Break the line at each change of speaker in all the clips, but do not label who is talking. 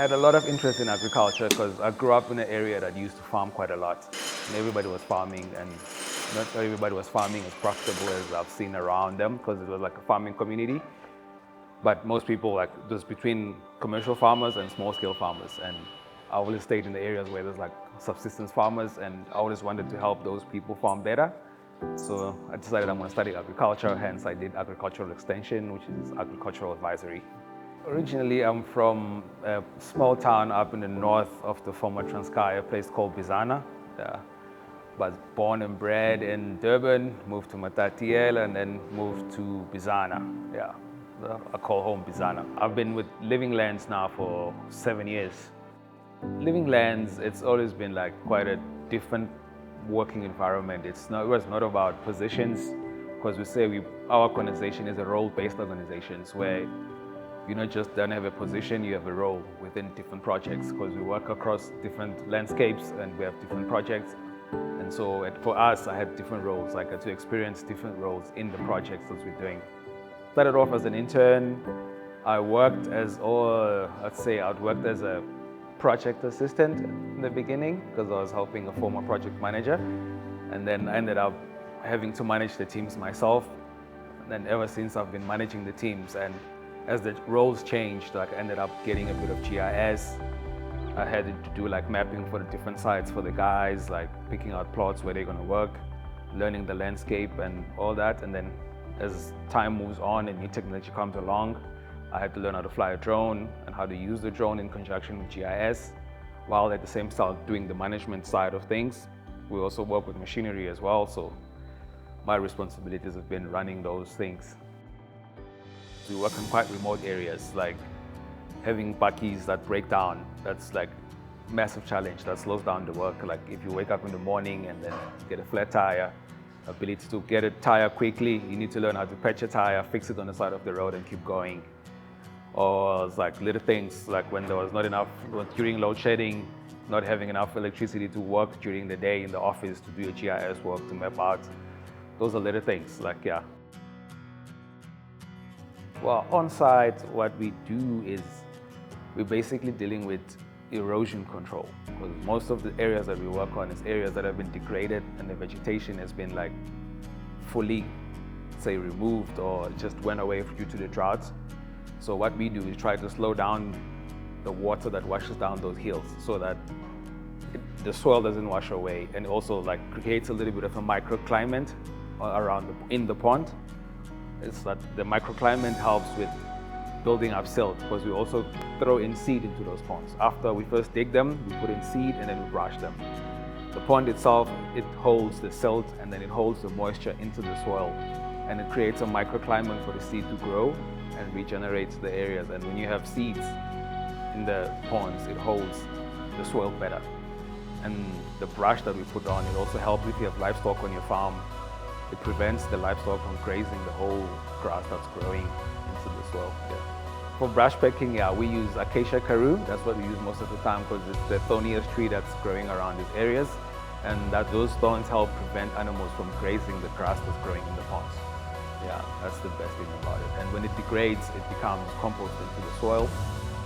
I had a lot of interest in agriculture because I grew up in an area that used to farm quite a lot. And everybody was farming, and not everybody was farming as profitable as I've seen around them because it was like a farming community. But most people, like, it was between commercial farmers and small-scale farmers. And I always stayed in the areas where there's like subsistence farmers, and I always wanted to help those people farm better. So I decided I'm going to study agriculture, hence I did agricultural extension, which is agricultural advisory. Originally, I'm from a small town up in the north of the former Transkei, a place called Bizana. Yeah. Was born and bred in Durban, moved to Matatiele, and then moved to Bizana. Yeah, I call home Bizana. I've been with Living Lands now for 7 years. Living Lands, it's always been like quite a different working environment. It was not about positions, because we say our organization is a role-based organization where you not just don't have a position, you have a role within different projects, because we work across different landscapes and we have different projects. And so for us, I had different roles. I got to experience different roles in the projects that we're doing. Started off as an intern. I worked as a project assistant in the beginning because I was helping a former project manager. And then I ended up having to manage the teams myself. And then ever since, I've been managing the teams. And as the roles changed, like, I ended up getting a bit of GIS. I had to do like mapping for the different sites for the guys, like picking out plots where they're gonna work, learning the landscape and all that. And then as time moves on and new technology comes along, I had to learn how to fly a drone and how to use the drone in conjunction with GIS, while at the same time doing the management side of things. We also work with machinery as well, so my responsibilities have been running those things. We work in quite remote areas, like having bakkies that break down. That's like a massive challenge that slows down the work. Like if you wake up in the morning and then get a flat tire, ability to get a tire quickly, you need to learn how to patch a tire, fix it on the side of the road and keep going. Or it's like little things, like when there was not enough, during load shedding, not having enough electricity to work during the day in the office to do your GIS work, to map out. Those are little things, like, yeah. Well, on site, what we do is we're basically dealing with erosion control, because most of the areas that we work on is areas that have been degraded and the vegetation has been like fully, say, removed or just went away due to the drought. So what we do is try to slow down the water that washes down those hills so that the soil doesn't wash away, and also like creates a little bit of a microclimate around in the pond. It's that the microclimate helps with building up silt, because we also throw in seed into those ponds. After we first dig them, we put in seed and then we brush them. The pond itself, it holds the silt and then it holds the moisture into the soil, and it creates a microclimate for the seed to grow and regenerates the areas. And when you have seeds in the ponds, it holds the soil better. And the brush that we put on, it also helps if you have livestock on your farm. It prevents the livestock from grazing the whole grass that's growing into the soil. Yeah. For brush picking, yeah, we use acacia karoo. That's what we use most of the time because it's the thorniest tree that's growing around these areas. And those thorns help prevent animals from grazing the grass that's growing in the ponds. Yeah, that's the best thing about it. And when it degrades, it becomes compost into the soil.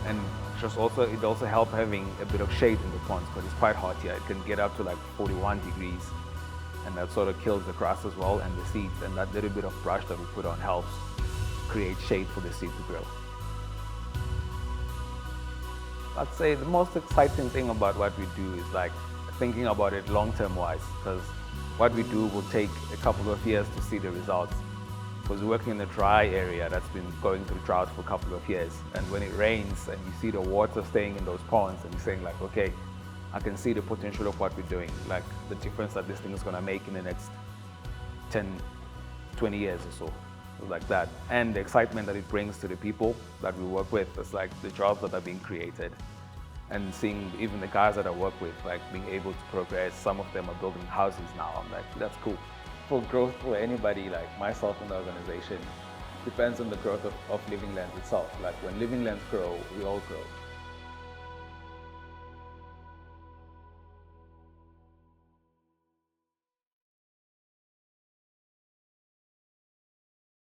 And it also helps having a bit of shade in the ponds, because it's quite hot here. It can get up to like 41 degrees. And that sort of kills the grass as well and the seeds. And that little bit of brush that we put on helps create shade for the seed to grow. I'd say the most exciting thing about what we do is like thinking about it long-term wise, because what we do will take a couple of years to see the results. Because we're working in a dry area that's been going through drought for a couple of years. And when it rains and you see the water staying in those ponds, and you're saying like, okay, I can see the potential of what we're doing, like the difference that this thing is going to make in the next 10, 20 years or so, like that. And the excitement that it brings to the people that we work with, it's like the jobs that are being created. And seeing even the guys that I work with, like being able to progress. Some of them are building houses now. I'm like, that's cool. For growth for anybody, like myself in the organization, depends on the growth of Living Lands itself. Like when Living Lands grow, we all grow.